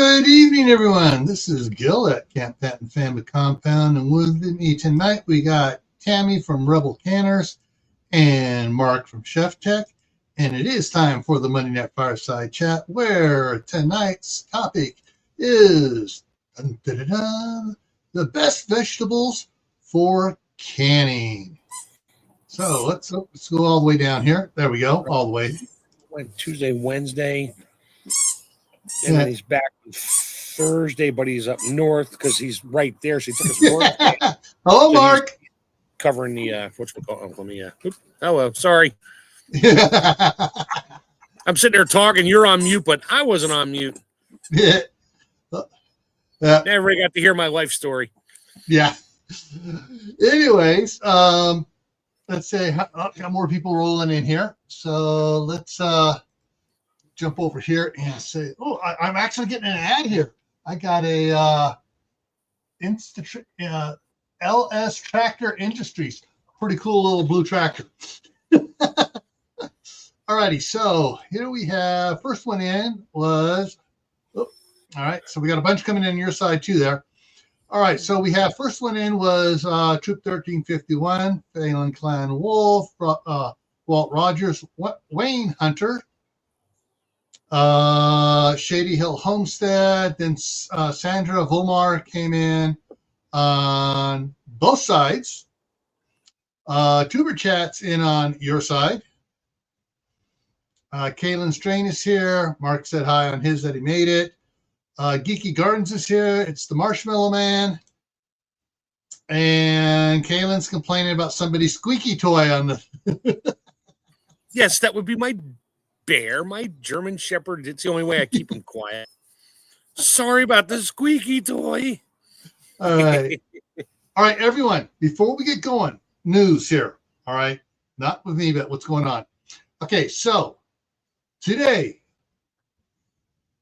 Good evening, everyone. This is Gil at Camp Patton Family Compound, and with me tonight we got Tammy from Rebel Canners and Mark from Chef Tech, and it is time for the Monday Night Fireside Chat, where tonight's topic is the best vegetables for canning. So let's go all the way down here. There we go, all the way. Tuesday, Wednesday. And then he's back Thursday, but he's up north because he's right there. So he took his work. Hello, so Mark. Covering the whatchamacallit. Let me hello, sorry. I'm sitting there talking. You're on mute, but I wasn't on mute. Yeah. Everybody got to hear my life story. Yeah. Anyways, let's say got more people rolling in here. So let's jump over here and say, I'm actually getting an ad here. I got a LS Tractor Industries. Pretty cool little blue tractor. Alrighty, so here we have, first one in was, all right, so we got a bunch coming in your side too there. All right, so we have, first one in was Troop 1351, Phelan Clan Wolf, Walt Rogers, Wayne Hunter, Shady Hill Homestead, then Sandra Volmar came in on both sides. Tuber Chat's in on your side. Kalen Strain is here. Mark said hi on his that he made it. Geeky Gardens is here. It's the Marshmallow Man. And Kalen's complaining about somebody's squeaky toy on the... Yes, that would be my bear, my German Shepherd. It's the only way I keep him quiet. Sorry about the squeaky toy. All right. All right, everyone, before we get going, news here. All right. Not with me, but what's going on. Okay, so today,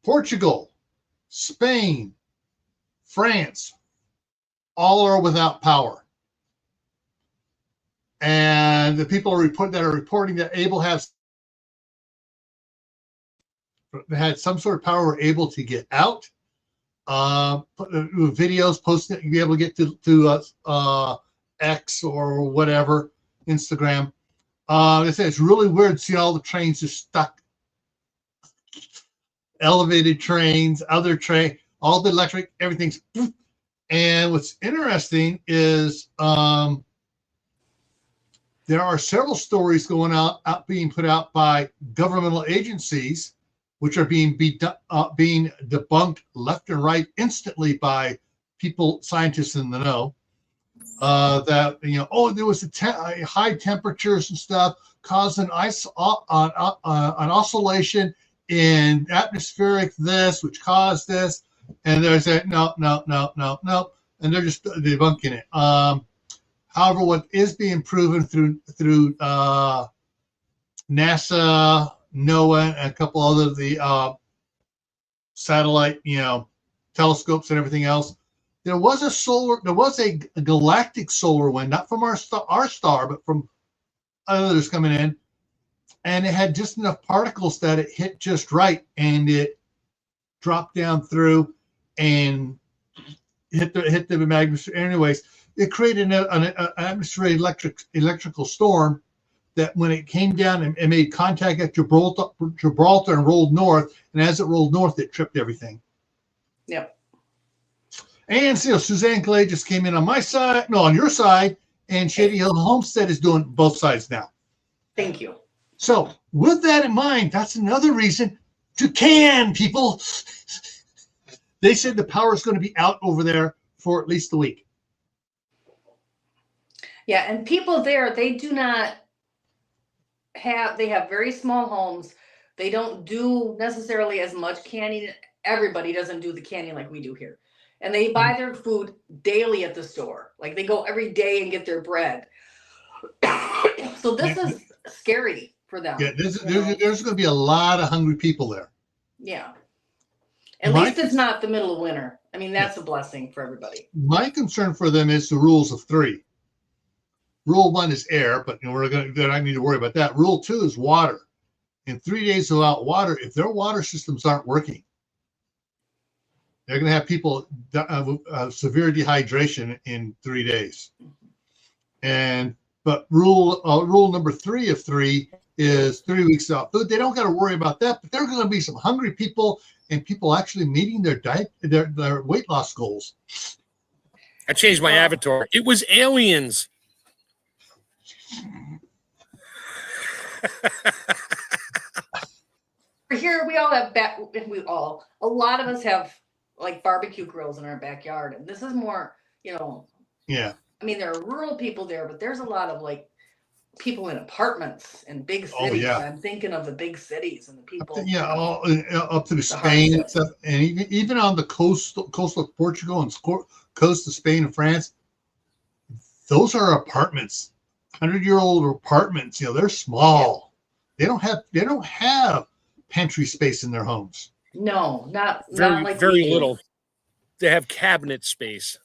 Portugal, Spain, France, all are without power. And the people are reporting that able had some sort of power, were able to get out. Videos posted, you'll be able to get to X or whatever, Instagram. They say it's really weird to see all the trains just stuck. Elevated trains, other train, all the electric, everything's. And what's interesting is there are several stories going out being put out by governmental agencies, which are being debunked left and right instantly by people, scientists in the know. That there was high temperatures and stuff causing an oscillation in atmospheric this, which caused this, and they're saying no, and they're just debunking it. However, what is being proven through NASA, NOAA, and a couple other the satellite, telescopes and everything else, there was a galactic solar wind, not from our star, but from others coming in, and it had just enough particles that it hit just right, and it dropped down through and hit the magnetic. Anyways, it created an atmospheric electrical storm that when it came down and made contact at Gibraltar and rolled north, and as it rolled north, it tripped everything. Yep. And Suzanne Clay just came in on my side, no, on your side, and Shady Hill Homestead is doing both sides now. Thank you. So with that in mind, that's another reason to can, people. They said the power is going to be out over there for at least a week. Yeah, and people there, they have very small homes. They don't do necessarily as much canning. Everybody doesn't do the canning like we do here. And they buy their food daily at the store. Like they go every day and get their bread. So this is scary for them. Yeah, there's going to be a lot of hungry people there. Yeah. At least it's not the middle of winter. I mean, that's a blessing for everybody. My concern for them is the rules of three. Rule 1 is air, but they don't need to worry about that. Rule 2 is water. In 3 days without water, if their water systems aren't working, They're going to have people severe dehydration in 3 days. But rule number 3 of 3 is 3 weeks out food. They don't got to worry about that, but there are going to be some hungry people and people actually meeting their weight loss goals. I changed my avatar. It was aliens. Here we all have a lot of us have like barbecue grills in our backyard, and this is more, Yeah. I mean, there are rural people there, but there's a lot of like people in apartments in big cities. Oh, yeah. I'm thinking of the big cities and the people. Up to the Spain and stuff, and even on the coast of Portugal and coast of Spain and France, those are apartments, 100-year-old apartments. They're small. Yeah. They don't have pantry space in their homes. No, not like very little. They have cabinet space.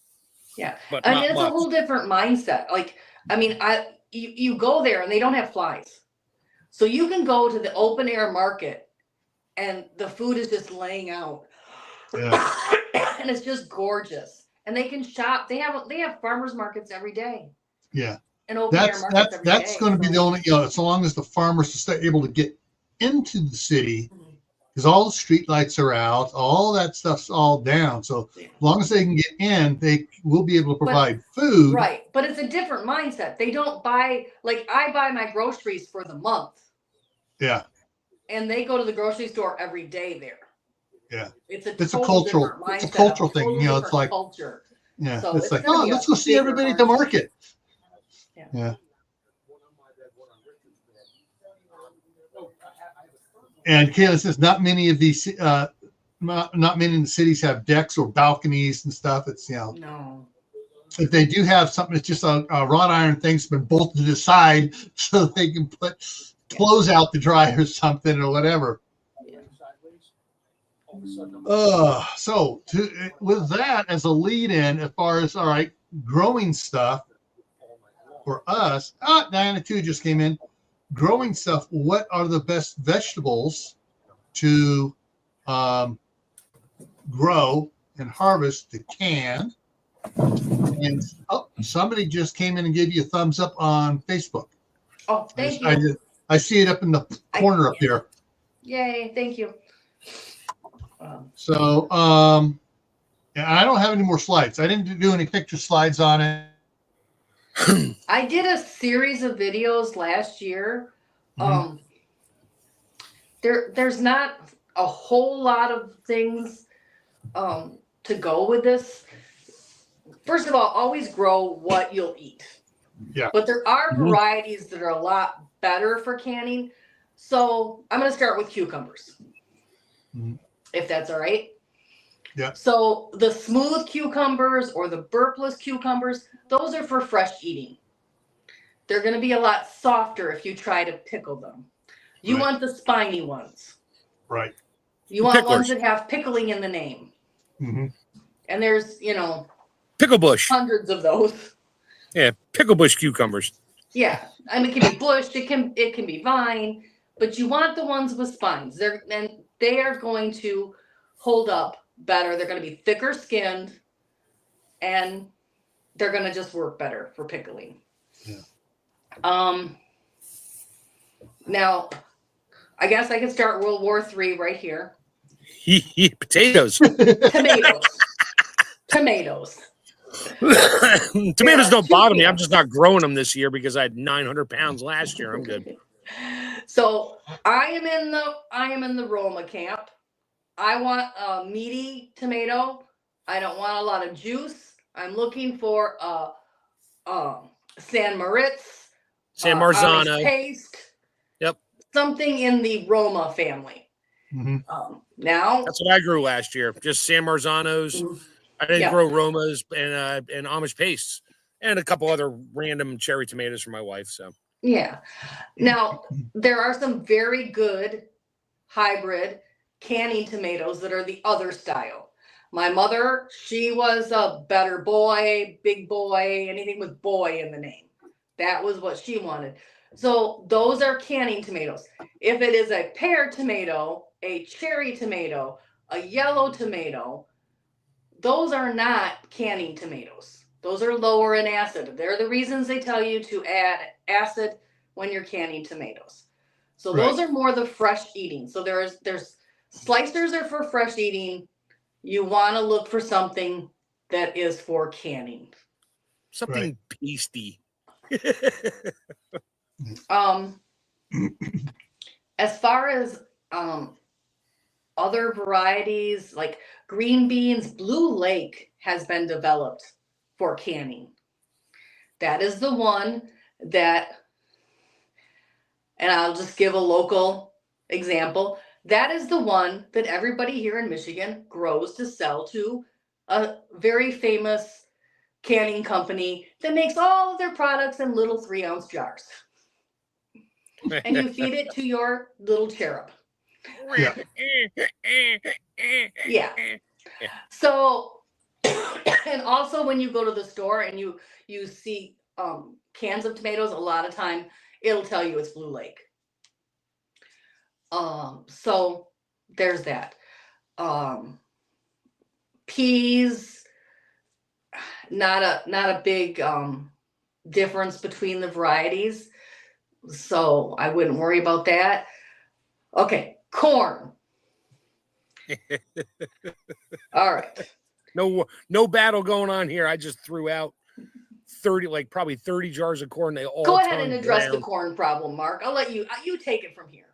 Yeah, but I mean, it's a whole different mindset. Like, I mean, you go there and they don't have flies, so you can go to the open air market, and the food is just laying out, and it's just gorgeous. And they can shop. They have farmers markets every day. Yeah, and open air markets every that's day, going to be the only. So long as the farmers are able to get into the city. Because all the street lights are out, all that stuff's all down. So as long as they can get in, they will be able to provide food. Right. But it's a different mindset. They don't buy, like I buy my groceries for the month. Yeah. And they go to the grocery store every day there. Yeah. It's a cultural mindset, it's a cultural thing. It's like culture. Yeah. So it's like, oh, let's go see everybody at the market. Yeah. And Kayla says not many of these, not many in the cities have decks or balconies and stuff. It's no. If they do have something, it's just a wrought iron thing's been bolted to the side so they can put clothes out to dry or something or whatever. So with that as a lead-in, as far as growing stuff for us. Diana 2 just came in. Growing stuff, what are the best vegetables to grow and harvest to can? And somebody just came in and gave you a thumbs up on Facebook. Oh, thank you. I see it up in the corner up there. Yay, thank you. So I don't have any more slides. I didn't do any picture slides on it. I did a series of videos last year. Mm-hmm. There's not a whole lot of things to go with this. First of all, always grow what you'll eat. Yeah. But there are varieties that are a lot better for canning. So I'm going to start with cucumbers, if that's all right. Yeah. So the smooth cucumbers or the burpless cucumbers, those are for fresh eating. They're going to be a lot softer if you try to pickle them. You want the spiny ones. Right. You want ones that have pickling in the name. Mm-hmm. And there's, pickle bush. Hundreds of those. Yeah, pickle bush cucumbers. Yeah. I mean, it can be bush, it can be vine, but you want the ones with spines. They are going to hold up better. They're going to be thicker skinned, and they're going to just work better for pickling. Yeah. Now, I guess I could start World War III right here. Potatoes. Tomatoes. Tomatoes don't bother me. I'm just not growing them this year because I had 900 pounds last year. I'm good. So I am in the Roma camp. I want a meaty tomato. I don't want a lot of juice. I'm looking for San Moritz, San Marzano paste. Yep. Something in the Roma family. Mm-hmm. Now that's what I grew last year. Just San Marzanos. I didn't grow Romas and Amish pastes and a couple other random cherry tomatoes for my wife. So yeah. Now there are some very good hybrid canning tomatoes that are the other style. My mother, she was a better boy, big boy, anything with boy in the name. That was what she wanted. So those are canning tomatoes. If it is a pear tomato, a cherry tomato, a yellow tomato, those are not canning tomatoes. Those are lower in acid. They're the reasons they tell you to add acid when you're canning tomatoes. So those are more the fresh eating. So there's slicers are for fresh eating. You want to look for something that is for canning. Something pasty. As far as other varieties like green beans, Blue Lake has been developed for canning. That is the one that, and I'll just give a local example. That is the one that everybody here in Michigan grows to sell to a very famous canning company that makes all of their products in little 3-ounce jars. And you feed it to your little cherub. Yeah. Yeah. So, and also when you go to the store and you see cans of tomatoes, a lot of time it'll tell you it's Blue Lake. So there's that. Peas, not a big difference between the varieties. So I wouldn't worry about that. Okay, corn. All right. No battle going on here. I just threw out 30, probably 30 jars of corn. They all go ahead and turned address brown. the corn problem, Mark. I'll let you take it from here.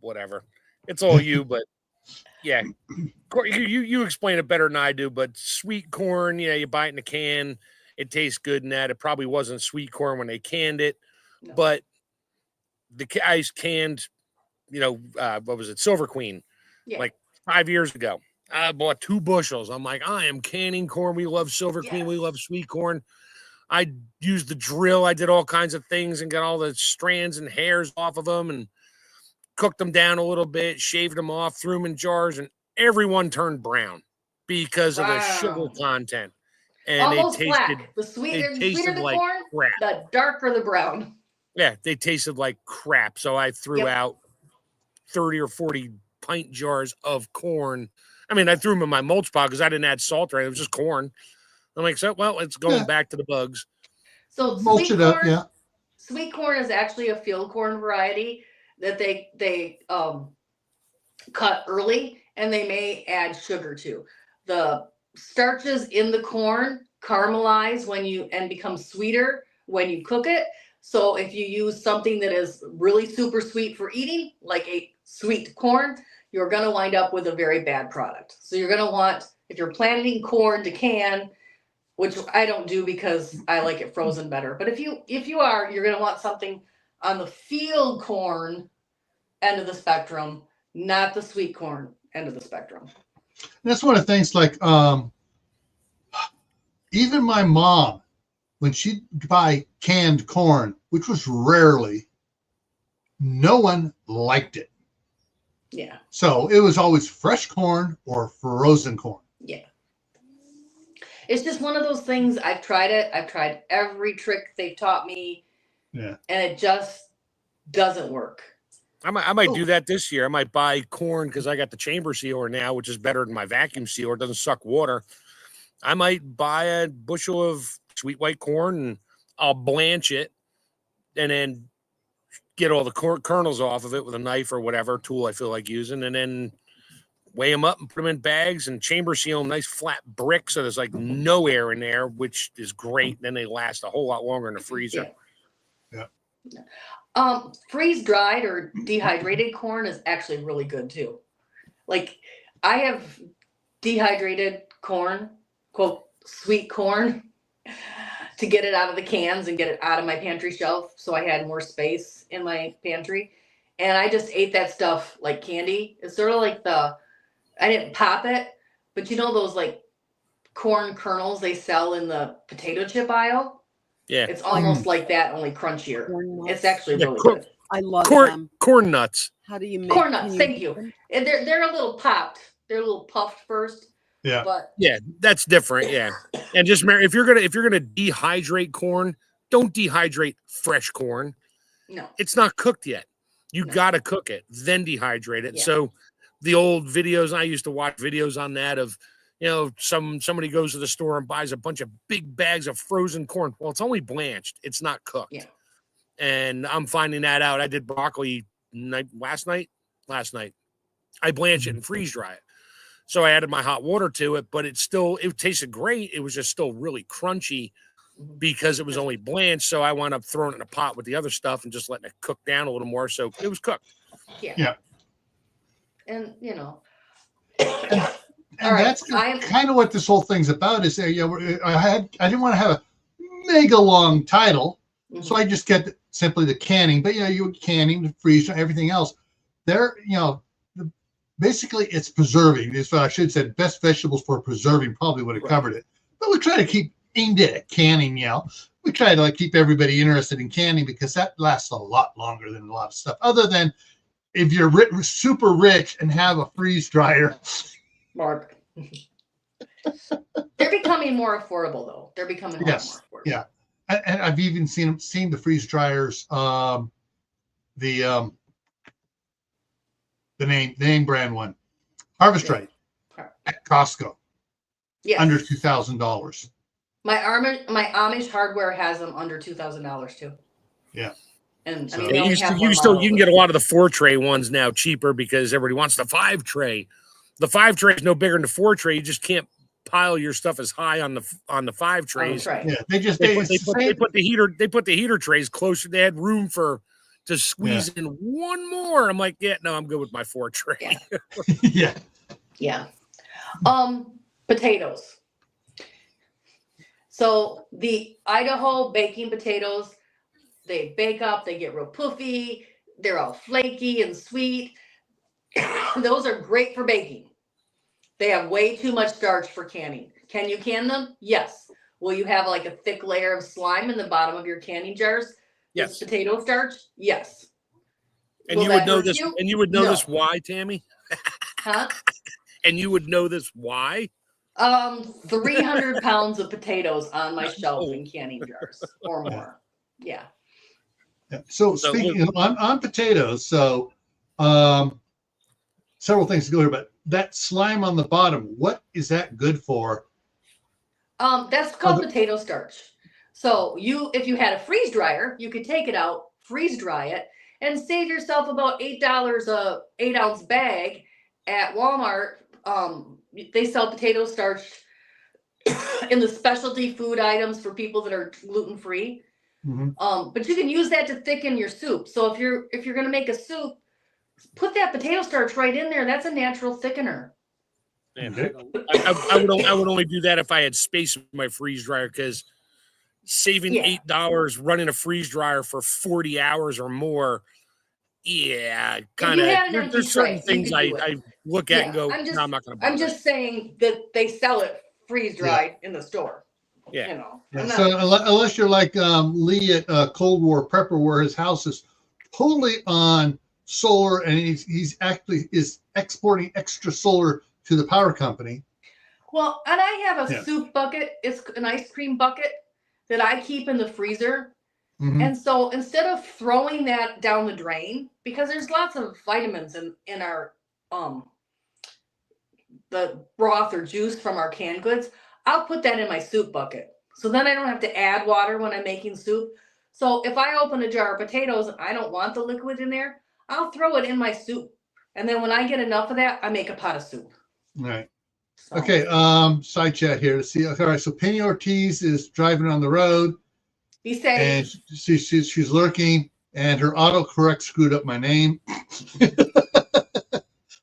Whatever. It's all you, but yeah. You explain it better than I do, but sweet corn, you buy it in a can. It tastes good in that. It probably wasn't sweet corn when they canned it, No. but the guys canned, what was it? Silver Queen, like 5 years ago. I bought 2 bushels. I'm like, I am canning corn. We love Silver Queen. We love sweet corn. I used the drill. I did all kinds of things and got all the strands and hairs off of them and cooked them down a little bit, shaved them off, threw them in jars, and everyone turned brown because of the sugar content. And almost they tasted black. The sweeter the like corn, crap. the darker the brown. Yeah, they tasted like crap. So I threw out 30 or 40 pint jars of corn. I mean, I threw them in my mulch pile because I didn't add salt or anything. It was just corn. I'm like, it's going back to the bugs. So mulch it up, yeah. Sweet corn is actually a field corn variety that they cut early, and they may add sugar to. The starches in the corn caramelize and become sweeter when you cook it. So if you use something that is really super sweet for eating, like a sweet corn, you're going to wind up with a very bad product. So you're going to want, if you're planting corn to can, which I don't do because I like it frozen better, but if you are, you're going to want something on the field corn end of the spectrum, not the sweet corn end of the spectrum. That's one of the things, like even my mom, when she'd buy canned corn, which was rarely, no one liked it. Yeah. So it was always fresh corn or frozen corn. Yeah. It's just one of those things. I've tried it. I've tried every trick they've taught me. Yeah. And it just doesn't work. I might do that this year. I might buy corn because I got the chamber sealer now, which is better than my vacuum sealer. It doesn't suck water. I might buy a bushel of sweet white corn and I'll blanch it and then get all the kernels off of it with a knife or whatever tool I feel like using, and then weigh them up and put them in bags and chamber seal them, nice flat brick, so there's like no air in there, which is great. Then they last a whole lot longer in the freezer. Yeah. Freeze dried or dehydrated corn is actually really good too. Like I have dehydrated corn, quote, sweet corn, to get it out of the cans and get it out of my pantry shelf, so I had more space in my pantry. And I just ate that stuff like candy. It's sort of like I didn't pop it, but you know those like corn kernels they sell in the potato chip aisle? Yeah. It's almost like that, only crunchier. It's actually really good. I love them. Corn nuts. How do you make corn nuts? Thank you. And they're a little popped. They're a little puffed first. Yeah. But yeah, that's different. Yeah. And just if you're gonna dehydrate corn, don't dehydrate fresh corn. No. It's not cooked yet. You gotta cook it, then dehydrate it. Yeah. So the old videos, I used to watch videos on that of somebody goes to the store and buys a bunch of big bags of frozen corn. Well, it's only blanched. It's not cooked. Yeah. And I'm finding that out. I did broccoli last night. I blanch it and freeze dry it. So I added my hot water to it, but it tasted great. It was just still really crunchy because it was only blanched. So I wound up throwing it in a pot with the other stuff and just letting it cook down a little more. So it was cooked. Yeah. And And that's kind of what this whole thing's about. Is I didn't want to have a mega long title, so I just get simply the canning. But you canning, the freeze, everything else. Basically it's preserving. Is what I should say. Best vegetables for preserving probably would have covered it. But we try to keep aimed at canning. We try to keep everybody interested in canning because that lasts a lot longer than a lot of stuff. Other than if you're super rich and have a freeze dryer. Mark. They're becoming more affordable, though. They're becoming more affordable. Yeah, and I've even seen the freeze dryers. The name brand one, Harvest Right, at Costco. Yeah, under $2,000. My Amish hardware has them under $2,000 too. Yeah. And so, you can get a lot of the 4-tray ones now cheaper because everybody wants the 5-tray. The 5-tray is no bigger than the 4-tray. You just can't pile your stuff as high on the 5 trays. Yeah, they put the heater trays closer. They had room to squeeze in one more. I'm like, no, I'm good with my 4-tray. Yeah. Potatoes. So the Idaho baking potatoes, they bake up, they get real puffy, they're all flaky and sweet. Those are great for baking. They have way too much starch for canning. Can you can them? Yes. Will you have a thick layer of slime in the bottom of your canning jars? Yes. Potato starch? Yes. And you would know this. And you would know this why, Tammy? Huh? And you would know this why? 300 pounds of potatoes on my shelf in canning jars or more. Yeah. So speaking on potatoes, several things to go here, but that slime on the bottom, what is that good for? That's called potato starch. So if you had a freeze dryer, you could take it out, freeze dry it, and save yourself about $8 a 8-ounce bag at Walmart. They sell potato starch in the specialty food items for people that are gluten-free. But you can use that to thicken your soup. So if you're going to make a soup, put that potato starch right in there. That's a natural thickener. I would only do that if I had space in my freeze dryer, because saving $8 running a freeze dryer for 40 hours or more, kind of. There's certain things I look at and go, I'm not going to buy. I'm just saying that they sell it freeze dried in the store. So unless you're like Lee at Cold War Prepper, where his house is totally on solar, and he's actually is exporting extra solar to the power company. Well, and I have a soup bucket. It's an ice cream bucket that I keep in the freezer. And so instead of throwing that down the drain, because there's lots of vitamins in our the broth or juice from our canned goods, I'll put that in my soup bucket. So then I don't have to add water when I'm making soup. So if I open a jar of potatoes and I don't want the liquid in there, I'll throw it in my soup. And then when I get enough of that, I make a pot of soup. All right. So. Okay. Side chat here to see. All right. So Penny Ortiz is driving on the road. Be safe. And she's lurking, and her autocorrect screwed up my name.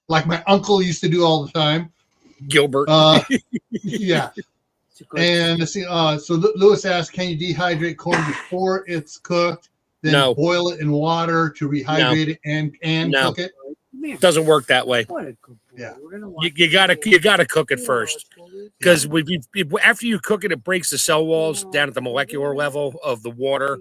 Like my uncle used to do all the time. Gilbert. Yeah. And let's see. So Lewis asked, can you dehydrate corn before it's cooked? Then boil it in water to rehydrate it and cook it? It doesn't work that way. Yeah. You gotta cook it first, because after you cook it, it breaks the cell walls down at the molecular level of the water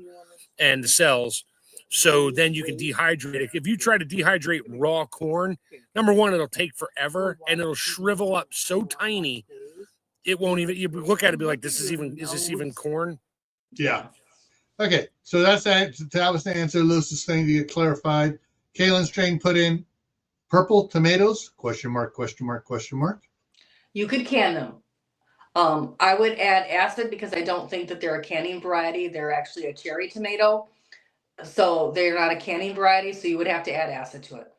and the cells. So then you can dehydrate it. If you try to dehydrate raw corn, number one, it'll take forever and it'll shrivel up so tiny it won't even. You look at it and be like, is this even corn? Yeah. Okay, so that was the answer. Lewis's thing to get clarified. Kaylin's train put in purple tomatoes? ? You could can them. I would add acid because I don't think that they're a canning variety. They're actually a cherry tomato. So they're not a canning variety. So you would have to add acid to it.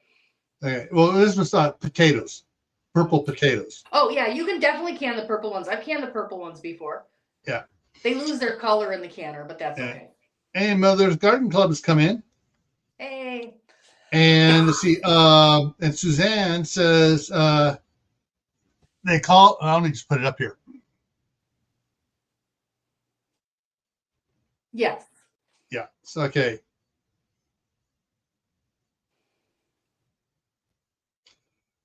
Okay. Well, this was potatoes, purple potatoes. Oh, yeah. You can definitely can the purple ones. I've canned the purple ones before. Yeah. They lose their color in the canner, but that's okay. And Mother's Garden Club has come in. Hey. And let's see. And Suzanne says they call. Let me just put it up here. Yes. Yeah. It's okay.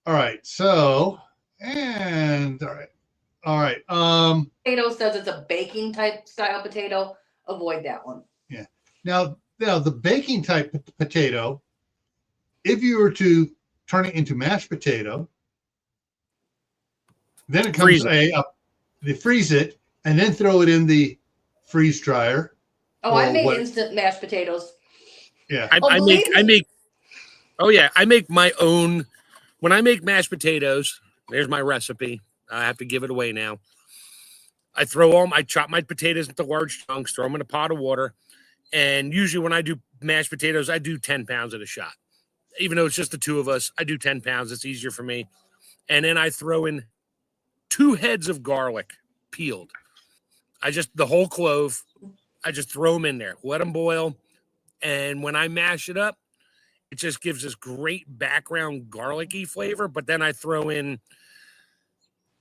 All right. So, and all right. Potato says it's a baking type style potato. Avoid that one. Yeah. Now the baking type potato, if you were to turn it into mashed potato, then it comes they freeze it and then throw it in the freeze dryer. Oh, I made instant mashed potatoes. Yeah. I make my own. When I make mashed potatoes, there's my recipe. I have to give it away now. I chop my potatoes into large chunks, throw them in a pot of water. And usually when I do mashed potatoes, I do 10 pounds at a shot. Even though it's just the two of us, I do 10 pounds. It's easier for me. And then I throw in 2 heads of garlic peeled. The whole clove, I just throw them in there, let them boil. And when I mash it up, it just gives this great background garlicky flavor. But then I throw in,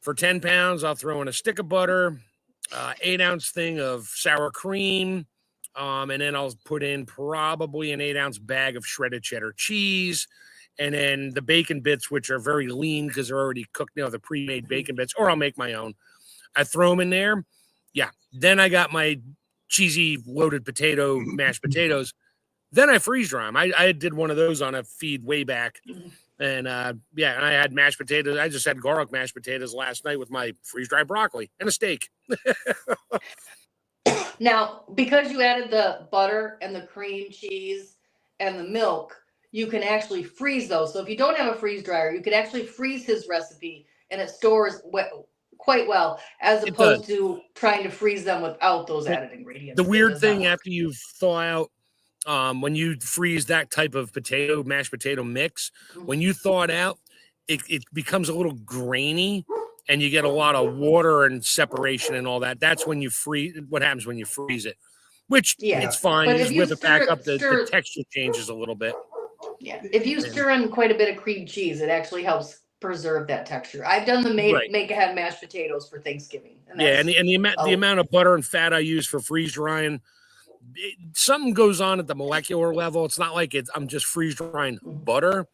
for 10 pounds, I'll throw in a stick of butter, 8-ounce thing of sour cream, and then I'll put in probably an 8-ounce bag of shredded cheddar cheese, and then the bacon bits, which are very lean because they're already cooked, the pre-made bacon bits, or I'll make my own. I throw them in there. Yeah. Then I got my cheesy loaded potato, mashed potatoes. Then I freeze dry them. I did one of those on a feed way back. And and I had mashed potatoes. I just had garlic mashed potatoes last night with my freeze-dried broccoli and a steak. Now, because you added the butter and the cream cheese and the milk, you can actually freeze those. So if you don't have a freeze dryer, you can actually freeze his recipe and it stores quite well, as opposed to trying to freeze them without those added ingredients. The weird thing after you thaw out, when you freeze that type of mashed potato mix, when you thaw it out, it becomes a little grainy and you get a lot of water and separation and all that. That's when you freeze. What happens when you freeze it? Which it's fine. But you just whip it back up. The texture changes a little bit. Yeah. If you stir in quite a bit of cream cheese, it actually helps preserve that texture. I've done the make ahead mashed potatoes for Thanksgiving. And the amount of butter and fat I use for freeze drying, something goes on at the molecular level. It's not like I'm just freeze drying butter.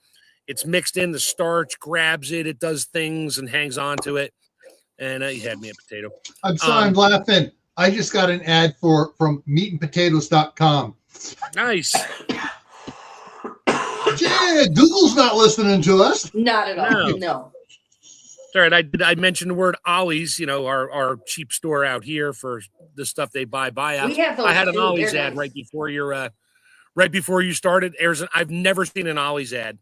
It's mixed in. The starch grabs it. It does things and hangs on to it. And you had me a potato. I'm sorry, I'm laughing. I just got an ad from meatandpotatoes.com. Nice. Yeah, Google's not listening to us. Not at all. No. All right, I mentioned the word Ollie's, our cheap store out here for the stuff they buy out. I had an Ollie's ad right before you started. I've never seen an Ollie's ad.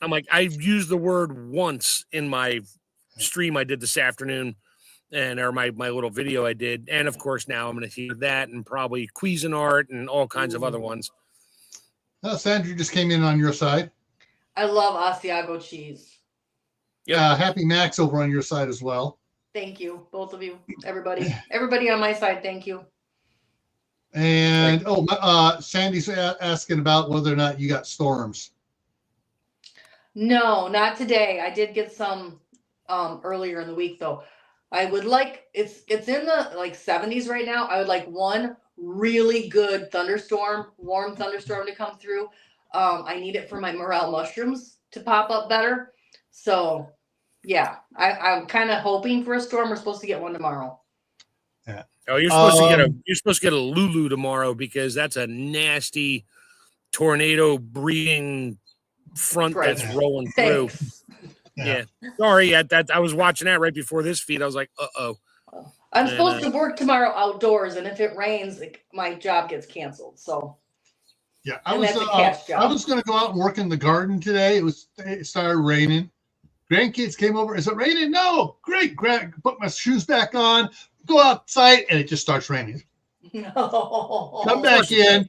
I'm like, I've used the word once in my stream I did this afternoon, or my little video I did, and of course now I'm going to hear that and probably Cuisinart and all kinds of other ones. Sandra just came in on your side. I love Asiago cheese. Yeah, Happy Max over on your side as well. Thank you, both of you, everybody on my side. Thank you. And Sandy's asking about whether or not you got storms. No, not today. I did get some earlier in the week though. I would like it's in the 70s right now. I would like one really good warm thunderstorm to come through. I need it for my morel mushrooms to pop up better. So yeah, I'm kind of hoping for a storm. We're supposed to get one tomorrow. Yeah. Oh, you're supposed to get a Lulu tomorrow because that's a nasty tornado breeding front that's rolling through. Yeah. Sorry, I was watching that right before this feed. I was like, uh-oh. I'm supposed to work tomorrow outdoors, and if it rains, my job gets canceled. So yeah, I was going to go out and work in the garden today. It started raining. grandkids came over. Is it raining? No. Great. Put my shoes back on, go outside, and it just starts raining. No. Come back in.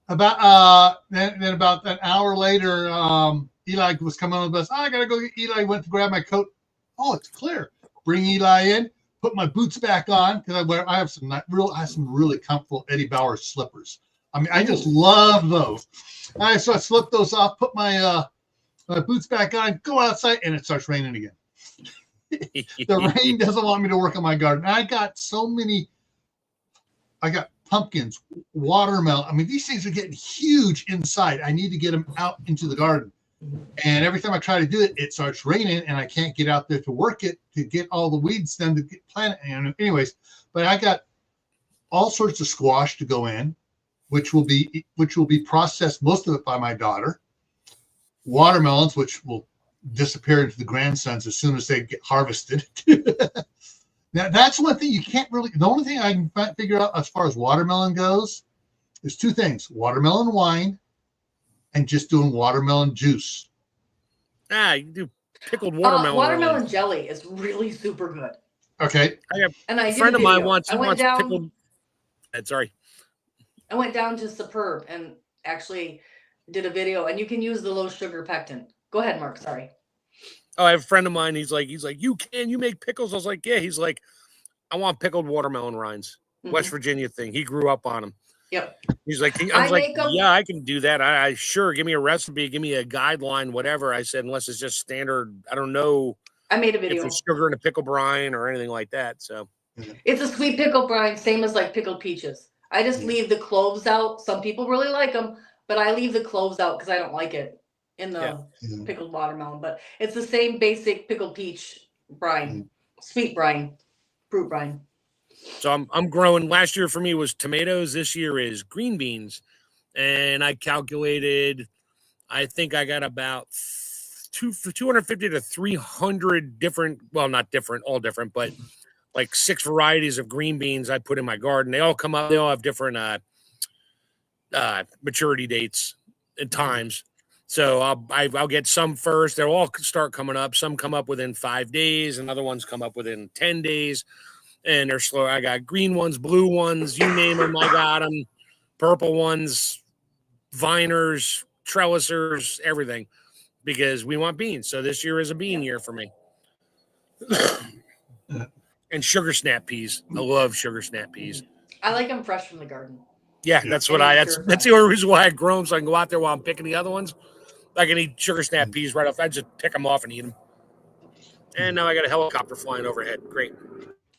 Then about an hour later, Eli was coming on the bus. I gotta go get Eli. Went to grab my coat. Oh, it's clear. Bring Eli in. Put my boots back on because I have some really comfortable Eddie Bauer slippers. I mean, I just love those. So I slipped those off. Put my boots back on. Go outside, and it starts raining again. The rain doesn't want me to work on my garden. I got pumpkins, watermelon. I mean, these things are getting huge inside. I need to get them out into the garden. And every time I try to do it, it starts raining and I can't get out there to work it, to get all the weeds done, to get planted. And anyways, but I got all sorts of squash to go in, which will be processed, most of it by my daughter. Watermelons, which will disappear into the grandsons as soon as they get harvested. Now, that's one thing you can't really, the only thing I can figure out as far as watermelon goes is two things: watermelon wine and just doing watermelon juice. You do pickled watermelon. Watermelon jelly is really super good. Okay. A friend of mine wants pickled. Sorry. I went down to Superb and actually did a video, and you can use the low sugar pectin. Go ahead, Mark. Sorry. Oh, I have a friend of mine. He's like, you make pickles? I was like, yeah. He's like, I want pickled watermelon rinds. West Virginia thing. He grew up on them. Yep. He's like, yeah, I can do that. I sure, give me a recipe, give me a guideline, whatever. I said, unless it's just standard. I don't know. I made a video. If it's sugar in a pickle brine or anything like that. So it's a sweet pickle brine, same as like pickled peaches. I just leave the cloves out. Some people really like them, but I leave the cloves out because I don't like it in the pickled watermelon. But it's the same basic pickled peach brine, sweet brine, fruit brine. So I'm growing. Last year for me was tomatoes. This year is green beans. And I calculated, I think I got about 250 to 300 different, well, not different, all different, but like 6 varieties of green beans I put in my garden. They all come up. They all have different maturity dates and times. So I'll get some first. They'll all start coming up. Some come up within 5 days, and other ones come up within 10 days. And they're slow. I got green ones, blue ones, you name them, I got them. Purple ones, viners, trellisers, everything, because we want beans. So this year is a bean year for me. And sugar snap peas. I love sugar snap peas. I like them fresh from the garden. Yeah, that's the only reason why I grow them, so I can go out there while I'm picking the other ones. I can eat sugar snap peas right off. I just pick them off and eat them. And now I got a helicopter flying overhead. Great.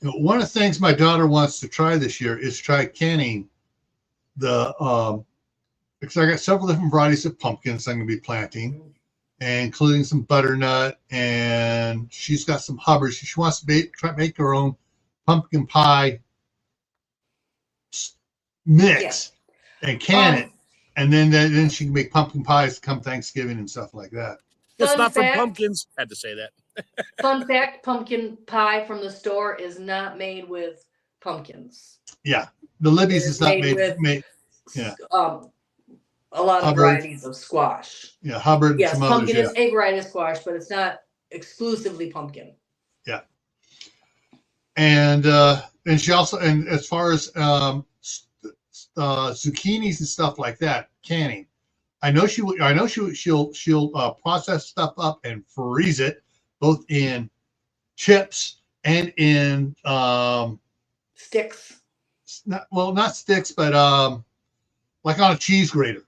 One of the things my daughter wants to try this year is try canning because I got several different varieties of pumpkins I'm going to be planting, including some butternut, and she's got some Hubbards. She wants to try to make her own pumpkin pie mix and can it, and then she can make pumpkin pies come Thanksgiving and stuff like that. It's not from pumpkins. Had to say that. Fun fact: pumpkin pie from the store is not made with pumpkins. Yeah, the Libby's is not made. Yeah. A lot of varieties of squash. Yeah, Hubbard. Yes, pumpkin is a variety of squash, but it's not exclusively pumpkin. Yeah. And she also, and as far as zucchinis and stuff like that, canning. I know she'll process stuff up and freeze it, both in chips and in sticks. Not sticks, but like on a cheese grater.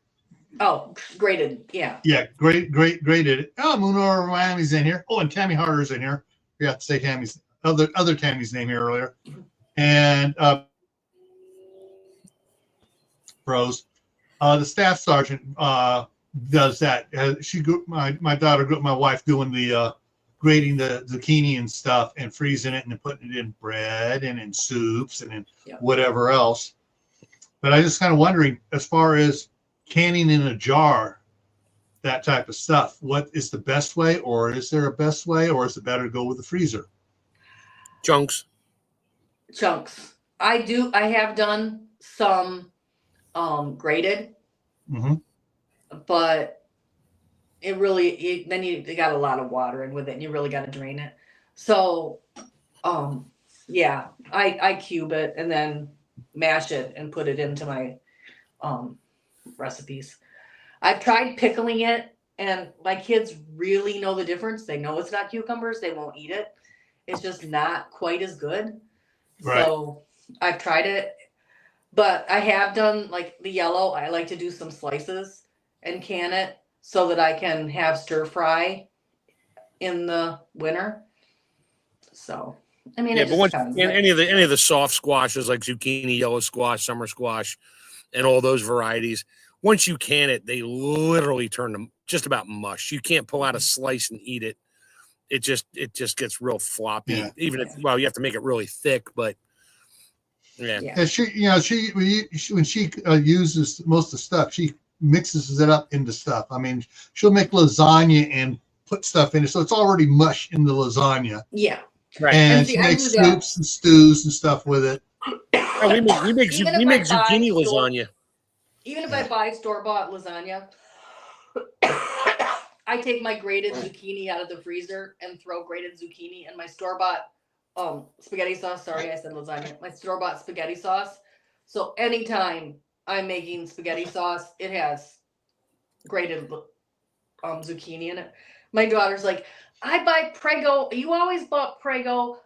Oh, grated, yeah. Yeah, grated. Oh, Moonor Miami's in here. Oh, and Tammy Harder's in here. We have to say Tammy's other Tammy's name here earlier. And pros. The staff sergeant does that. My daughter grew up, my wife doing the grating the zucchini and stuff and freezing it and then putting it in bread and in soups and in whatever else. But I just kind of wondering, as far as canning in a jar, that type of stuff, what is the best way, or is there a best way, or is it better to go with the freezer? Chunks. I have done some grated, but it really then you got a lot of water in with it, and you really got to drain it. So, yeah, I cube it and then mash it and put it into my recipes. I've tried pickling it, and my kids really know the difference. They know it's not cucumbers. They won't eat it. It's just not quite as good. Right. So I've tried it, but I have done like the yellow. I like to do some slices and can it so that I can have stir fry in the winter. So I mean, Yeah, it but just once depends. any of the soft squashes like zucchini, yellow squash, summer squash, and all those varieties, once you can it, they literally turn them just about mush. You can't pull out a slice and eat it. It just gets real floppy. Yeah. Even if you have to make it really thick, but yeah. And she when she uses most of the stuff, she mixes it up into stuff. I mean, she'll make lasagna and put stuff in it, so it's already mush in the lasagna. Yeah. Right. And see, she I makes do that. soups and stews and stuff with it. Oh, we make zucchini lasagna. Even if I buy store-bought lasagna, I take my grated zucchini out of the freezer and throw grated zucchini in my store-bought spaghetti sauce. Sorry, I said lasagna. My store-bought spaghetti sauce. So anytime I'm making spaghetti sauce, it has grated zucchini in it. My daughter's like, I buy Prego. You always bought Prego.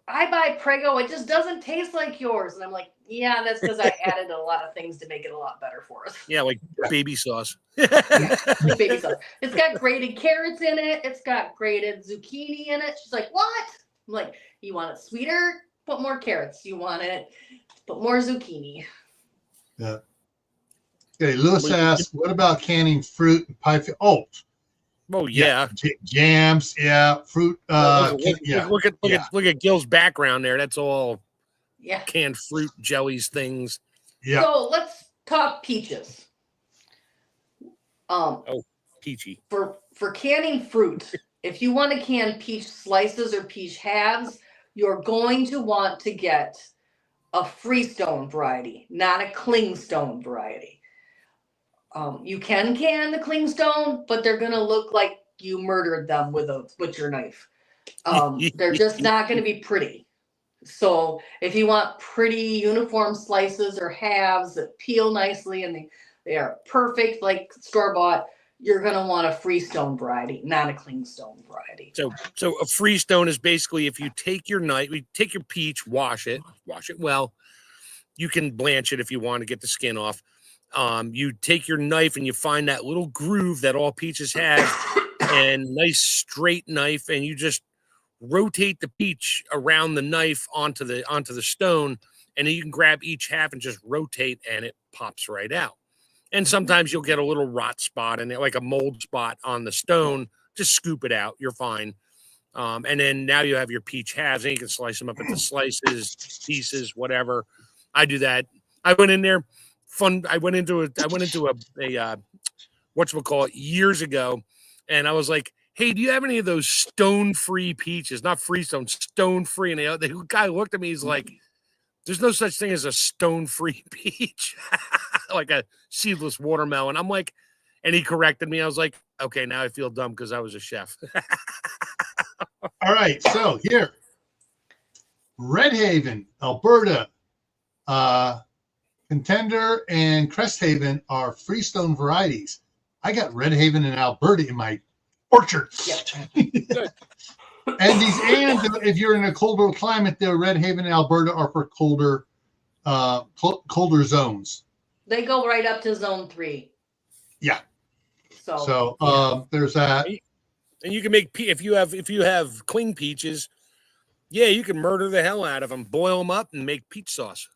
I buy Prego. It just doesn't taste like yours. And I'm like, yeah, that's because I added a lot of things to make it a lot better for us. Yeah, like baby sauce. Yeah, like baby sauce. It's got grated carrots in it. It's got grated zucchini in it. She's like, what? I'm like, you want it sweeter? Put more carrots. You want it? Put more zucchini. Yeah. Okay, Lewis asks, what about canning fruit and pie? Oh yeah. Jams, yeah, fruit. Look at Gil's background there. That's all canned fruit, jellies, things. Yeah. So let's talk peaches. Peachy. For canning fruit, if you want to can peach slices or peach halves, you're going to want to get a freestone variety, not a clingstone variety. You can the clingstone, but they're going to look like you murdered them with a butcher knife. They're just not going to be pretty. So if you want pretty uniform slices or halves that peel nicely and they are perfect, like store-bought, you're going to want a freestone variety, not a clingstone variety. So a freestone is basically if you take your knife, you take your peach, wash it well. You can blanch it if you want to get the skin off. You take your knife and you find that little groove that all peaches have and nice straight knife, and you just rotate the peach around the knife onto the stone, and then you can grab each half and just rotate and it pops right out. And sometimes you'll get a little rot spot and like a mold spot on the stone. Just scoop it out. You're fine. And then now you have your peach halves and you can slice them up into slices, pieces, whatever. I do that. I went in there. I went into a whatchamacallit years ago, and I was like, hey, do you have any of those stone-free peaches? Not freestone, stone-free. And the guy looked at me, he's like, there's no such thing as a stone-free peach, like a seedless watermelon. I'm like, and he corrected me. I was like, okay, now I feel dumb because I was a chef. All right, so here, Red Haven, Alberta, Contender and Cresthaven are freestone varieties. I got Red Haven and Alberta in my orchard. Yeah. And if you're in a colder climate, the Red Haven and Alberta are for colder zones. They go right up to zone 3. Yeah. So there's that. And you can make if you have cling peaches, yeah, you can murder the hell out of them, boil them up, and make peach sauce.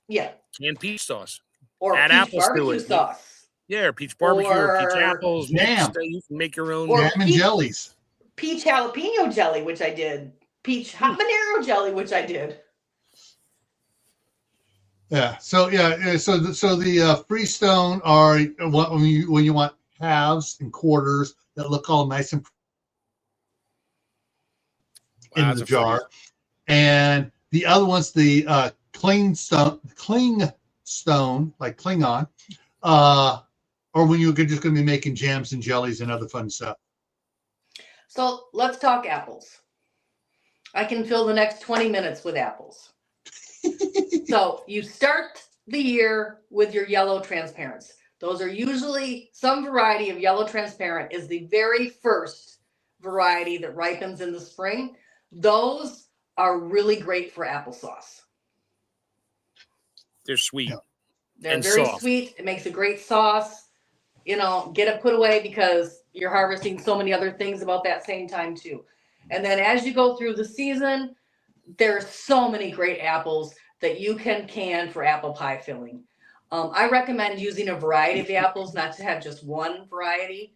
Yeah. Canned peach sauce. Or add peach apples barbecue to it. sauce. Yeah, or peach barbecue or peach apples. Jam. You can make your own jam and jellies. Peach jalapeno jelly, which I did. Peach habanero jelly, which I did. Yeah. So the freestone are when you want halves and quarters that look all nice and in the jar, and the other one's the clingstone like Klingon, or when you're just going to be making jams and jellies and other fun stuff? So let's talk apples. I can fill the next 20 minutes with apples. So you start the year with your yellow transparents. Those are usually some variety of yellow transparent is the very first variety that ripens in the spring. Those are really great for applesauce. They're sweet. Yeah. They're and very soft. sweet. It makes a great sauce. You know, get it put away because you're harvesting so many other things about that same time too. And then as you go through the season, there's so many great apples that you can for apple pie filling. I recommend using a variety of the apples, not to have just one variety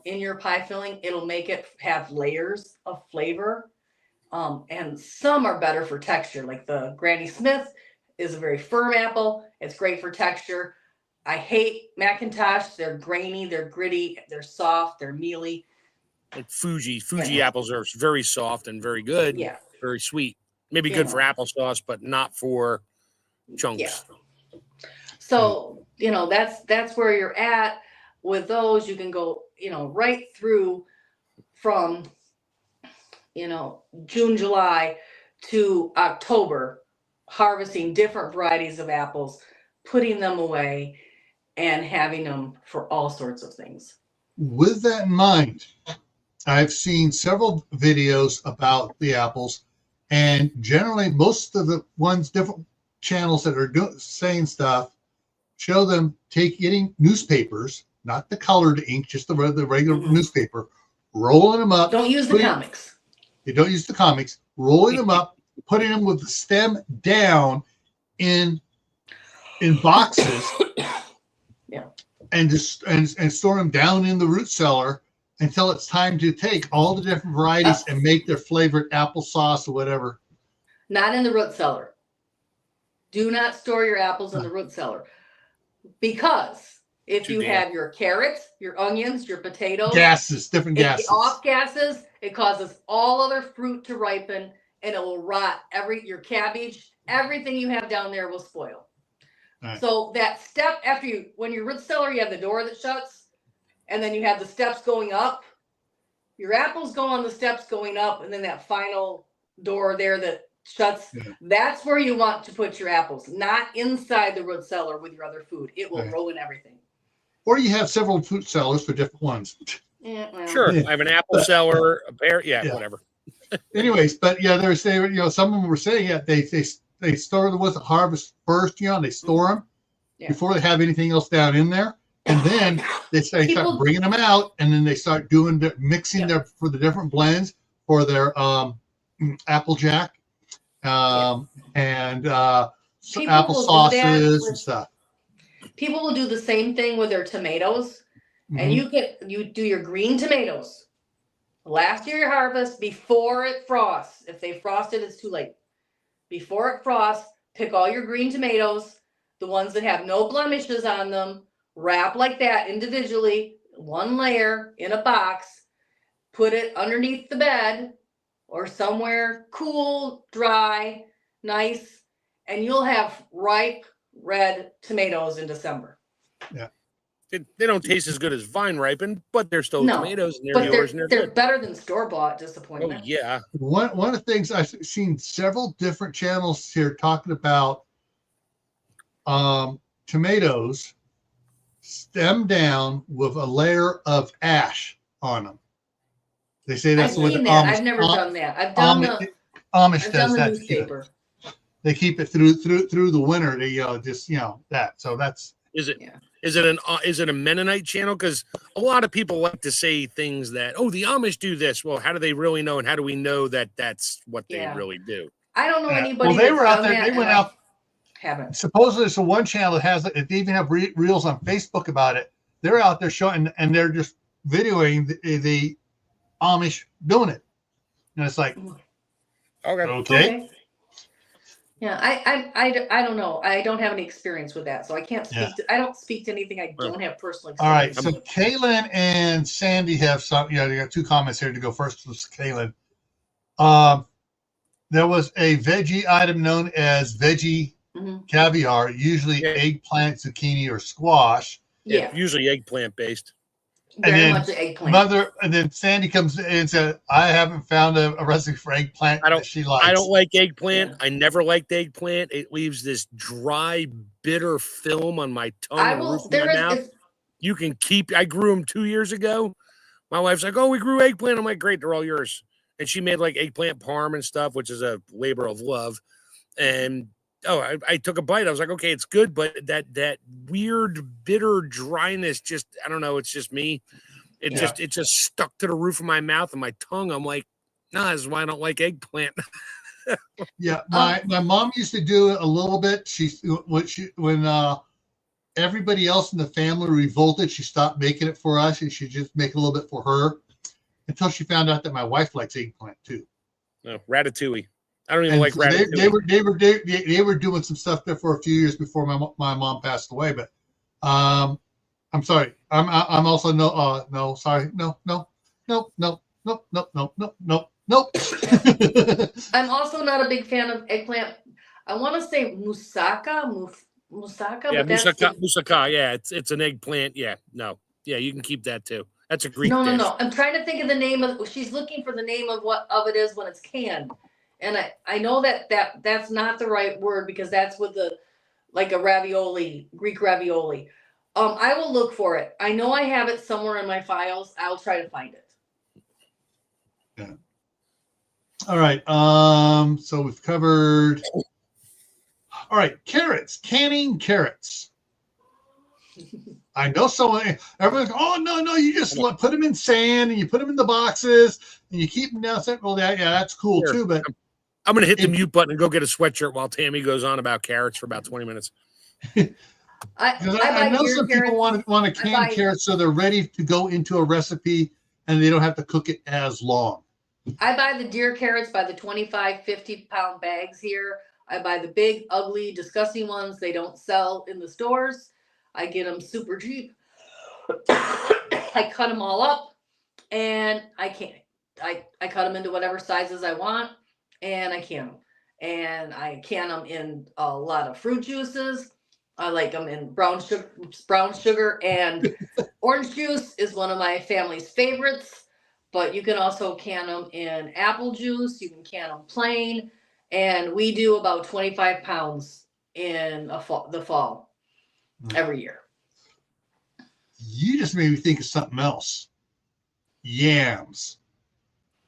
in your pie filling. It'll make it have layers of flavor. And some are better for texture, like the Granny Smith is a very firm apple. It's great for texture. I hate Macintosh. They're grainy, they're gritty, they're soft, they're mealy. Like Fuji apples are very soft and very good. Yeah. Very sweet. Maybe good for applesauce, but not for chunks. Yeah. So, you know, that's where you're at with those. You can go, you know, right through from, you know, June, July to October, harvesting different varieties of apples, putting them away, and having them for all sorts of things. With that in mind, I've seen several videos about the apples, and generally most of the ones, different channels that are saying stuff, show them getting newspapers, not the colored ink, just the regular newspaper, rolling them up. Don't use the comics. They don't use the comics. Rolling them up, putting them with the stem down in boxes. Yeah. And store them down in the root cellar until it's time to take all the different varieties and make their flavored applesauce or whatever. Not in the root cellar. Do not store your apples in the root cellar. Because if you have your carrots, your onions, your potatoes, different gases. Off gases, it causes all other fruit to ripen and it will rot your cabbage, everything you have down there will spoil. Right. So that step when your root cellar, you have the door that shuts and then you have the steps going up. Your apples go on the steps going up and then that final door there that shuts. Yeah. That's where you want to put your apples, not inside the root cellar with your other food. It will ruin everything. Or you have several fruit cellars for different ones. Yeah, well. Sure. I have an apple cellar, a pear. Yeah, whatever. Anyways, but yeah, they're saying, you know, some of them were saying they store the ones that harvest first, you know, and they store them before they have anything else down in there. And then they start bringing them out, and then they start mixing for the different blends for their Applejack and apple sauces and stuff. People will do the same thing with their tomatoes, and you do your green tomatoes last year harvest before it frosts. If they frosted, it's too late. Before it frosts, pick all your green tomatoes, the ones that have no blemishes on them, wrap like that individually, one layer in a box, put it underneath the bed or somewhere cool, dry, nice, and you'll have ripe red tomatoes in December. Yeah. They don't taste as good as vine ripened, but they're still tomatoes and they're yours. And they're better than store-bought disappointment. Oh, yeah. One of the things I've seen several different channels here talking about tomatoes stem down with a layer of ash on them. They say that's what the Amish. I've never done that. I've done Amish does that. Newspaper. They keep it through the winter. They that. So that's. Is it? Yeah. Is it a Mennonite channel? Because a lot of people like to say things that, the Amish do this. Well, how do they really know? And how do we know that that's what they really do? I don't know anybody. Well, they were out there. They went out. Haven't. Supposedly, it's the one channel that has it. They even have reels on Facebook about it. They're out there showing, and they're just videoing the Amish doing it. And it's like, okay. Yeah, I don't know. I don't have any experience with that, so I can't speak. I don't speak to anything I don't have personal experience. All right, so Kaylin and Sandy have some. They got two comments here to go first. Was Kaylin. There was a veggie item known as veggie caviar, usually eggplant, zucchini, or squash. Yeah, usually eggplant based. very much an eggplant. And then Sandy comes in and said, I haven't found a recipe for eggplant that she likes. I don't like eggplant. Yeah. I never liked eggplant. It leaves this dry, bitter film on my tongue and the roof of my mouth. You can keep. I grew them 2 years ago. My wife's like, "Oh, we grew eggplant." I'm like, "Great, they're all yours." And she made like eggplant parm and stuff, which is a labor of love. And I took a bite. I was like, "Okay, it's good," but that weird, bitter dryness, just I don't know. It's just me. It just stuck to the roof of my mouth and my tongue. I'm like, nah, this is why I don't like eggplant. Yeah, my mom used to do it a little bit. When everybody else in the family revolted, she stopped making it for us, and she just make a little bit for her until she found out that my wife likes eggplant too. No, ratatouille. I don't even like ratatouille. They were doing some stuff there for a few years before my mom passed away. But I'm sorry. I'm also sorry. No. I'm also not a big fan of eggplant. I want to say moussaka. Yeah, moussaka. Yeah, it's an eggplant. Yeah, no. Yeah, you can keep that too. That's a Greek dish. No. I'm trying to think of the name of. She's looking for the name of what of it is when it's canned, and I know that's not the right word because that's with like a ravioli, Greek ravioli. I will look for it. I know I have it somewhere in my files. I'll try to find it. Yeah. All right. So we've covered. All right, carrots, canning carrots. I know someone. Everyone's oh no, you just put them in sand and you put them in the boxes and you keep them down. Well, that's cool too. But I'm gonna hit the mute button and go get a sweatshirt while Tammy goes on about carrots for about 20 minutes. I know some people want to can carrots so they're ready to go into a recipe and they don't have to cook it as long. I buy the deer carrots by the 25, 50-pound bags here. I buy the big, ugly, disgusting ones. They don't sell in the stores. I get them super cheap. I cut them all up and I cut them into whatever sizes I want and I can them. And I can them in a lot of fruit juices. I like them in brown sugar and orange juice is one of my family's favorites. But you can also can them in apple juice. You can can them plain. And we do about 25 pounds in the fall every year. You just made me think of something else. Yams.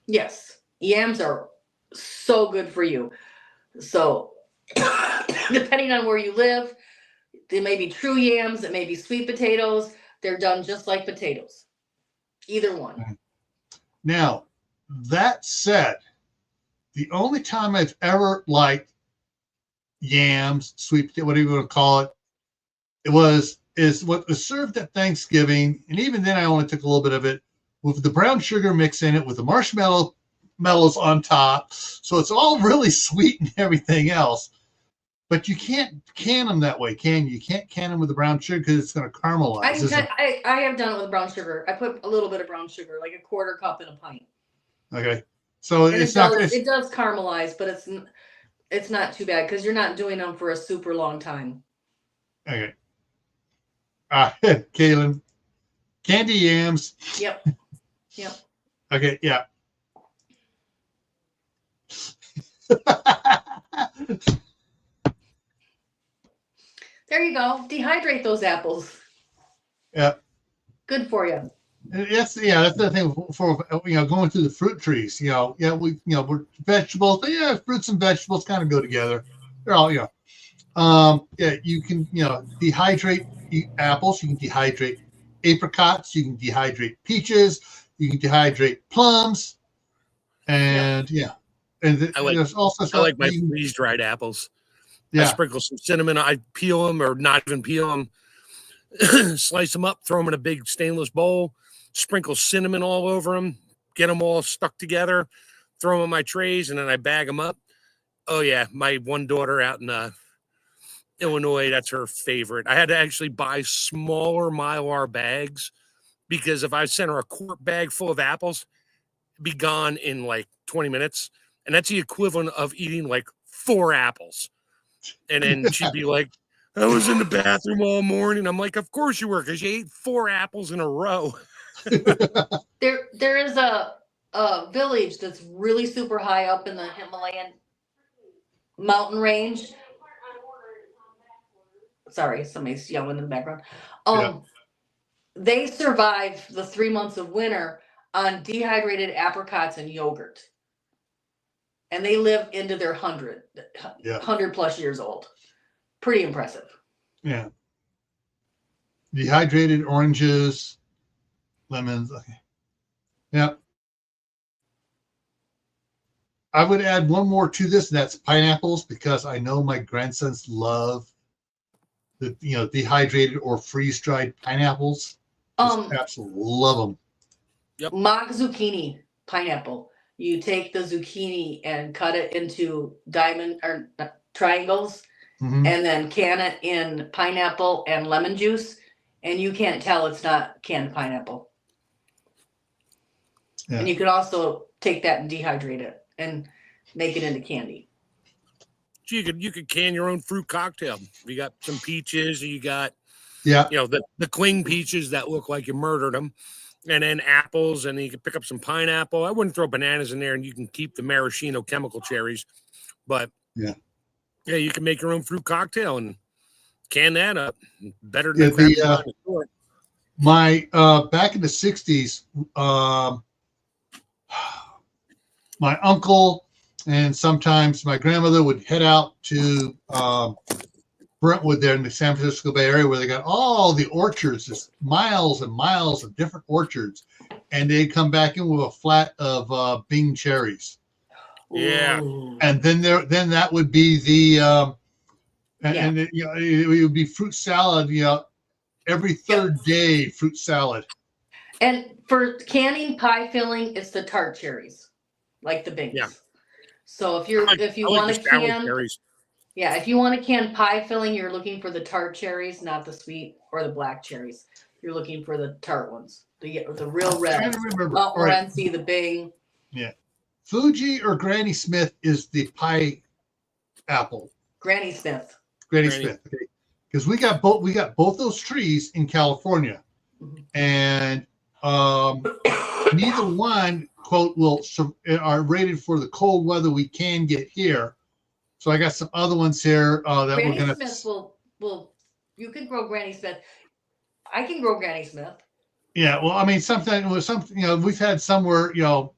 Yes. Yams are so good for you. So depending on where you live, they may be true yams. It may be sweet potatoes. They're done just like potatoes. Either one. Now, that said, the only time I've ever liked yams, sweet potato, whatever you want to call it, is what was served at Thanksgiving, and even then I only took a little bit of it with the brown sugar mix in it with the marshmallows on top. So it's all really sweet and everything else. But you can't can them that way, can you? You can't can them with the brown sugar because it's going to caramelize. I have done it with brown sugar. I put a little bit of brown sugar, like a quarter cup in a pint. Okay. So and it does caramelize, but it's not too bad because you're not doing them for a super long time. Okay. Kaylin, candy yams. Yep. Okay, yeah. There you go. Dehydrate those apples. Yeah. Good for you. That's the thing for going through the fruit trees. We're vegetables. Yeah, fruits and vegetables kind of go together. They're all you can dehydrate apples. You can dehydrate apricots. You can dehydrate peaches. You can dehydrate plums. And there's also I like my freeze dried apples. Yeah. I sprinkle some cinnamon. I peel them or not even peel them. Slice them up. Throw them in a big stainless bowl. Sprinkle cinnamon all over them, get them all stuck together, throw them in my trays, and then I bag them up. Oh, yeah. My one daughter out in Illinois, that's her favorite. I had to actually buy smaller Mylar bags because if I sent her a quart bag full of apples, it'd be gone in like 20 minutes. And that's the equivalent of eating like 4 apples. And then she'd be like, I was in the bathroom all morning. I'm like, of course you were, because you ate 4 apples in a row. There is a village that's really super high up in the Himalayan mountain range. Sorry, somebody's yelling in the background. Yeah. They survive the 3 months of winter on dehydrated apricots and yogurt. And they live into their 100 plus years old. Pretty impressive. Yeah. Dehydrated oranges, lemons. Okay. Yeah. I would add one more to this, and that's pineapples, because I know my grandsons love the dehydrated or freeze dried pineapples. Just absolutely love them. Yep. Mock zucchini pineapple. You take the zucchini and cut it into diamond or triangles, Mm-hmm. and then can it in pineapple and lemon juice, and you can't tell it's not canned pineapple. Yeah. And you could also take that and dehydrate it and make it into candy. You could can your own fruit cocktail. You got some peaches, you got Yeah. The cling peaches that look like you murdered them, and then apples, and you can pick up some pineapple. I wouldn't throw bananas in there, and you can keep the maraschino chemical cherries, but yeah, you can make your own fruit cocktail and can that up. Better than my back in the 60s, my uncle and sometimes my grandmother would head out to Brentwood there in the San Francisco Bay Area, where they got all the orchards, just miles and miles of different orchards, and they'd come back in with a flat of Bing cherries. Yeah. And then that would be the and it would be fruit salad, every third day fruit salad. And for canning pie filling, it's the tart cherries, like the Bings. Yeah. So if you want to can cherries. Yeah, if you want to can pie filling, you're looking for the tart cherries, not the sweet or the black cherries. You're looking for the tart ones, the real red. I'm trying to remember. Mount Morency, the Bing. Yeah. Fuji or Granny Smith is the pie apple. Granny Smith. Granny Smith. Okay. Because we got both those trees in California, and neither one quote are rated for the cold weather we can get here. So I got some other ones here that Granny we're gonna. Smith will you can grow Granny Smith. I can grow Granny Smith. Yeah, well, I mean, sometimes with some, we've had somewhere, the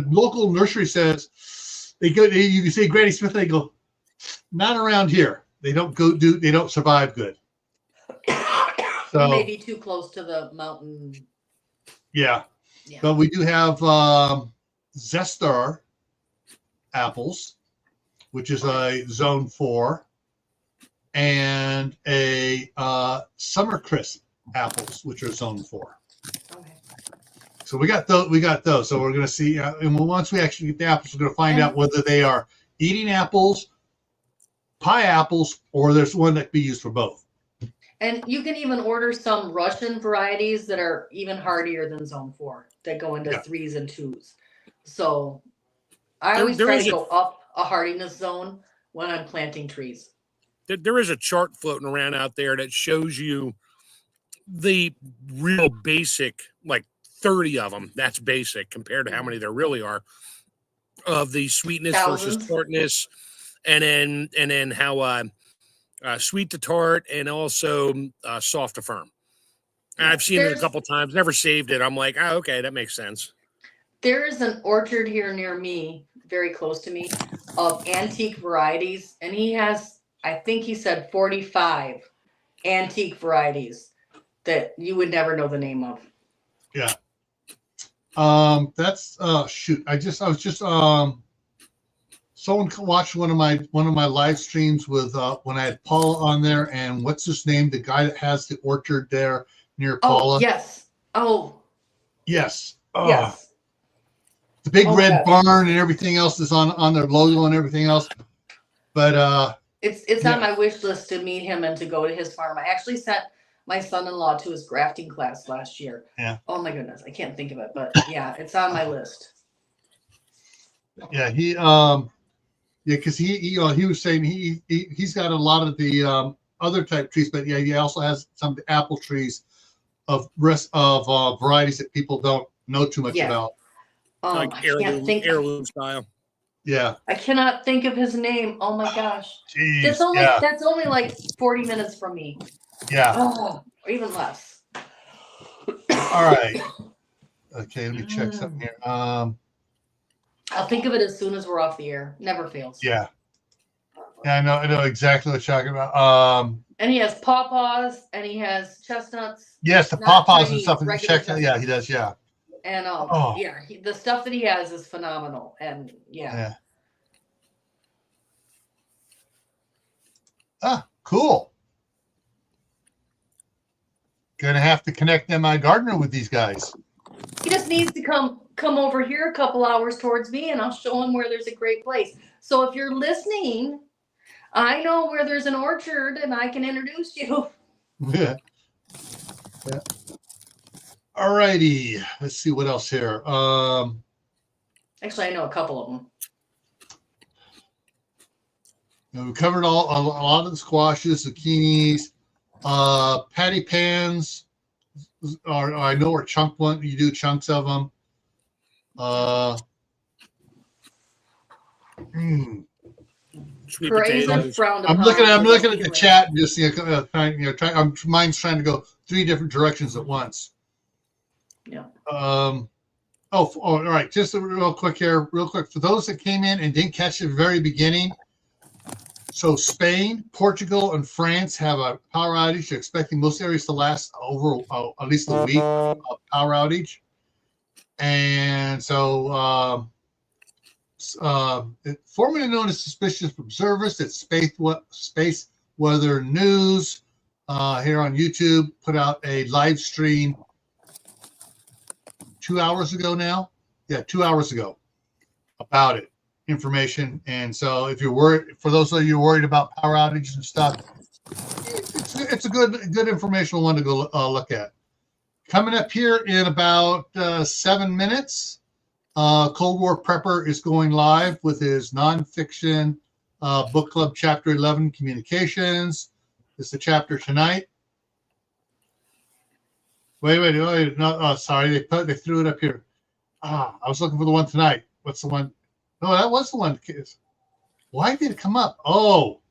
local nursery says you can say Granny Smith, they go, not around here. They don't survive good. So you may be too close to the mountain. Yeah. But we do have Zestar apples, which is a zone 4, and a Summer Crisp apples, which are zone 4. Okay. So we got those. So we're going to see, and once we actually get the apples, we're going to find out whether they are eating apples, pie apples, or there's one that can be used for both. And you can even order some Russian varieties that are even hardier than zone 4 that go into 3s and 2s. So I always try to go up a hardiness zone when I'm planting trees. There is a chart floating around out there that shows you the real basic, like 30 of them. That's basic compared to how many there really are of the sweetness versus tartness, and then how sweet to tart and also soft to firm. And I've seen it a couple times, never saved it. I'm like, okay, that makes sense. There is an orchard here near me, very close to me, of antique varieties, and he has, I think he said 45 antique varieties that you would never know the name of. Yeah. That's shoot. I was just someone watched one of my live streams with when I had Paula on there, and what's his name? The guy that has the orchard there near Paula. Oh, yes. Oh. Yes. Oh. Yes. The big red barn and everything else is on their logo and everything else. But it's on my wish list to meet him and to go to his farm. I actually sent my son-in-law to his grafting class last year. Yeah. Oh my goodness, I can't think of it, but yeah, it's on my list. Yeah, he Yeah, because he was saying he's got a lot of the other type trees, but yeah, he also has some of the apple trees of varieties that people don't know too much about. Like I can't think. heirloom style. Yeah. I cannot think of his name. Oh my gosh. Jeez. That's only like 40 minutes from me. Yeah. Oh, or even less. All right. Okay, let me check something here. I'll think of it as soon as we're off the air. Never fails. Yeah. Yeah, I know exactly what you're talking about. And he has pawpaws and he has chestnuts. Yes, the Not pawpaws and Chinese, stuff. regular Check. Yeah, he does. Yeah. And Oh. yeah, the stuff that he has is phenomenal. And yeah. Ah, cool. Gonna have to connect my gardener with these guys. He just needs to come over here a couple hours towards me, and I'll show him where there's a great place. So if you're listening, I know where there's an orchard, and I can introduce you. Yeah. All righty. Let's see what else here. Actually, I know a couple of them. We covered a lot of the squashes, zucchinis, patty pans. I know are chunk one. You do chunks of them. Sweet potatoes. I'm looking at the chat and just mine's trying to go 3 different directions at once. Yeah. All right. Just real quick for those that came in and didn't catch the very beginning. So Spain, Portugal, and France have a power outage. They're expecting most areas to last over at least a week of power outage. And so formerly known as suspicious observers at Space Weather News here on YouTube put out a live stream 2 hours ago now. Yeah, 2 hours ago about it. Information. And so if you're worried, for those of you worried about power outages and stuff, it's a good informational one to go look at. Coming up here in about 7 minutes, Cold War Prepper is going live with his nonfiction book club, Chapter 11, Communications. It's the chapter tonight. Wait. No, sorry, they threw it up here. I was looking for the one tonight. What's the one? No, that was the one. Why did it come up? Oh,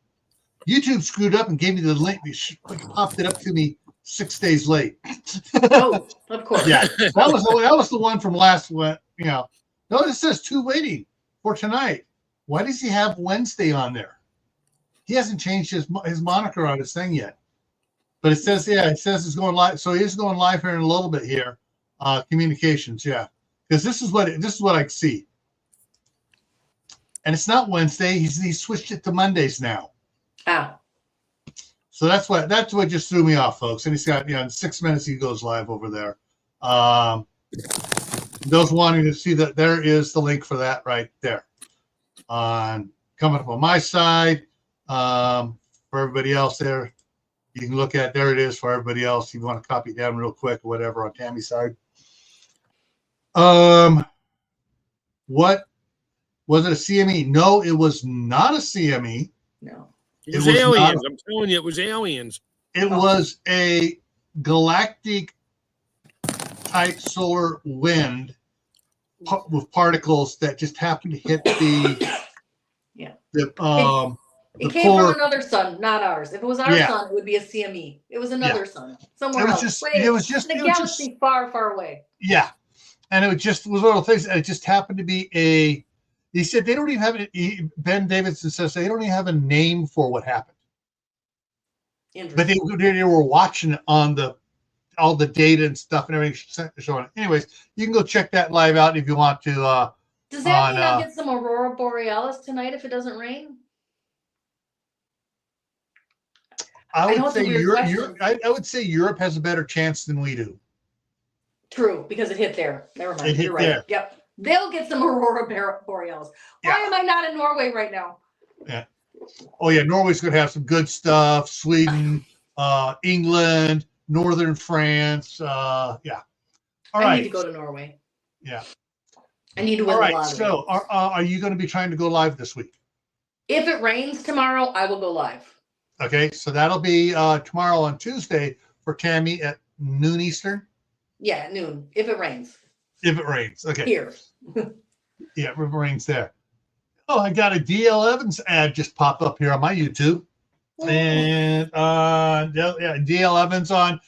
YouTube screwed up and gave me the link. It popped it up to me 6 days late. Oh, of course. Yeah, that was the one from last week. No, it says 2 waiting for tonight. Why does he have Wednesday on there? He hasn't changed his moniker on his thing yet. But it says it's going live. So he is going live here in a little bit here. Communications, yeah, because this is what I see. And it's not Wednesday. He switched it to Mondays now. Ah. So that's what just threw me off, folks. And he's got in 6 minutes he goes live over there. Those wanting to see that, there is the link for that right there. Coming up on my side, for everybody else there, you can look at, there it is for everybody else. If you want to copy it down real quick or whatever on Tammy's side. What was it, a CME? No, it was not a CME. No. It was aliens. I'm telling you, it was aliens. It was a galactic type solar wind with particles that just happened to hit the it came from another sun, not ours. If it was our sun, it would be a CME. It was another sun somewhere else. It was just in a galaxy far, far away. Yeah, and it was one of those things. And it just happened to be a. He said they don't even have it. Ben Davidson says they don't even have a name for what happened. But they were watching it on all the data and stuff and everything showing it. Anyways, you can go check that live out if you want to. Does that mean I'll get some aurora borealis tonight if it doesn't rain? I would say Europe has a better chance than we do. True, because it hit there. Never mind. It hit You're right. there. Yep. They'll get some aurora borealis. Why am I not in Norway right now? Yeah. Oh yeah, Norway's going to have some good stuff. Sweden, England, northern France. Yeah. All right. I need to go to Norway. Yeah. I need to win all right. the lottery. So, are you going to be trying to go live this week? If it rains tomorrow, I will go live. Okay, so that'll be tomorrow on Tuesday for Tammy at noon Eastern. Yeah, at noon. If it rains. If it rains. Okay. Here. Yeah, if it rains there. Oh, I got a DL Evans ad just pop up here on my YouTube. And DL Evans on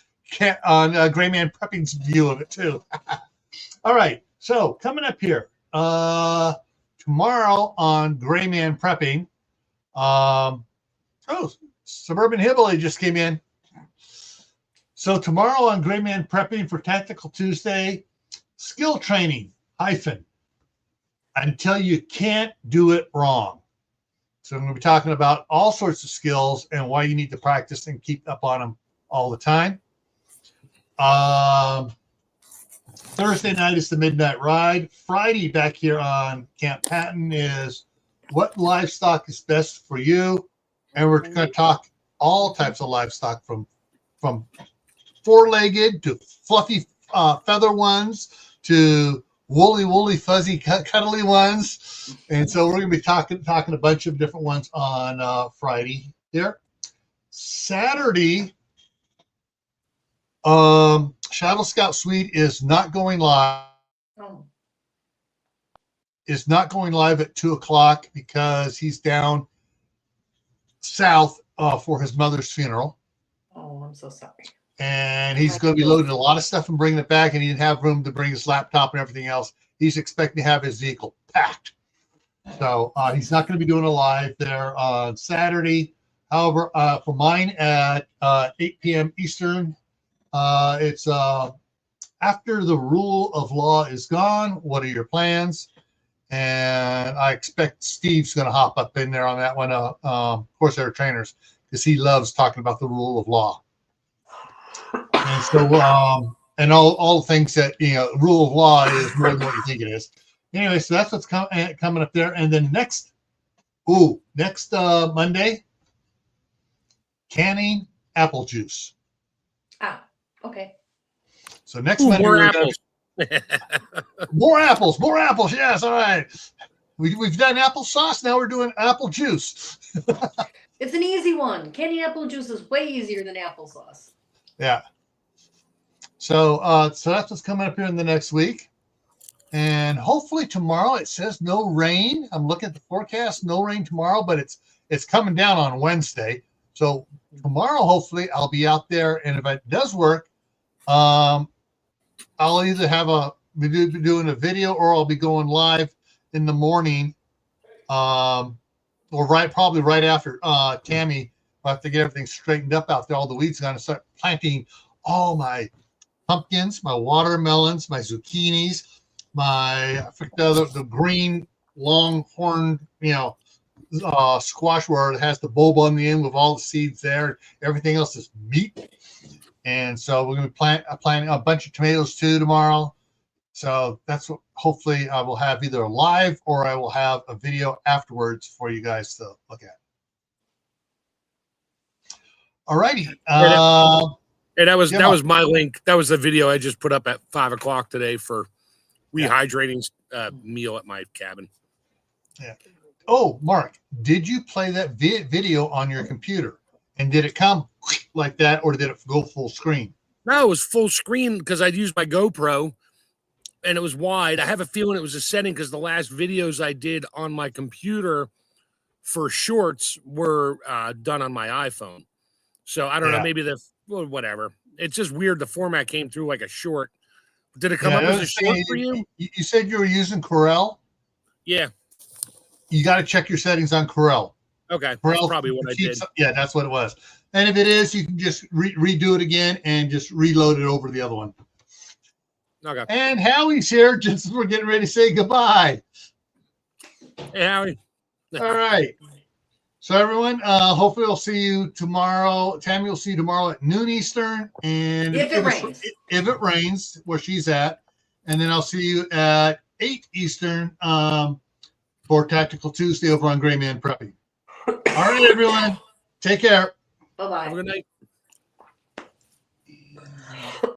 Gray Man Prepping's view of it too. All right, so coming up here tomorrow on Gray Man Prepping. Suburban Hillbilly just came in. So tomorrow on Gray Man Prepping for Tactical Tuesday, skill training until you can't do it wrong. So I'm going to be talking about all sorts of skills and why you need to practice and keep up on them all the time. Thursday night is the Midnight Ride. Friday back here on Camp Patton is what livestock is best for you. And we're going to talk all types of livestock from four-legged to fluffy feather ones to woolly, fuzzy, cuddly ones. And so we're going to be talking a bunch of different ones on Friday here. Saturday, Shadow Scout Suite is not going live. Oh. Is not going live at 2:00 because he's down south for his mother's funeral. Oh, I'm so sorry. And he's going to be loading a lot of stuff and bringing it back, and he didn't have room to bring his laptop and everything else. He's expecting to have his vehicle packed. So he's not going to be doing a live there on Saturday. However, for mine at 8 p.m. Eastern, it's after the rule of law is gone. What are your plans? And I expect Steve's going to hop up in there on that one. Of course, they're trainers because he loves talking about the rule of law. And so, and all the things that, rule of law is more than what you think it is. Anyway, so that's what's coming up there. And then next Monday, canning apple juice. Ah, okay. So next Monday, more apples. More apples. Yes, all right. We've done applesauce. Now we're doing apple juice. It's an easy one. Canning apple juice is way easier than applesauce. Yeah. So so that's what's coming up here in the next week. And hopefully tomorrow it says no rain. I'm looking at the forecast, no rain tomorrow, but it's coming down on Wednesday. So tomorrow, hopefully, I'll be out there. And if it does work, I'll either be doing a video or I'll be going live in the morning, or probably right after Tammy. I'll have to get everything straightened up out there. All the weeds are going to start planting all my pumpkins, my watermelons, my zucchinis, the green longhorn, squash where it has the bulb on the end with all the seeds there. Everything else is meat. And so we're going to be planting a bunch of tomatoes too tomorrow. So that's what hopefully I will have either live or I will have a video afterwards for you guys to look at. All righty. And that was my link. That was the video I just put up at 5:00 today for rehydrating meal at my cabin. Yeah. Oh, Mark, did you play that video on your computer? And did it come like that, or did it go full screen? No, it was full screen because I'd used my GoPro, and it was wide. I have a feeling it was a setting because the last videos I did on my computer for shorts were done on my iPhone. So I don't know, maybe whatever. It's just weird. The format came through like a short. Did it come up as a short for you? You said you were using Corel? Yeah. You got to check your settings on Corel. Okay. Corel, that's probably what I did. Yeah, that's what it was. And if it is, you can just redo it again and just reload it over the other one. Okay. And Howie's here just as we're getting ready to say goodbye. Hey, Howie. All right. So everyone, hopefully we'll see you tomorrow. Tammy will see you tomorrow at noon Eastern. And if it rains, where she's at. And then I'll see you at 8 Eastern for Tactical Tuesday over on Gray Man Prepping. All right, everyone. Take care. Bye-bye. Have a good night.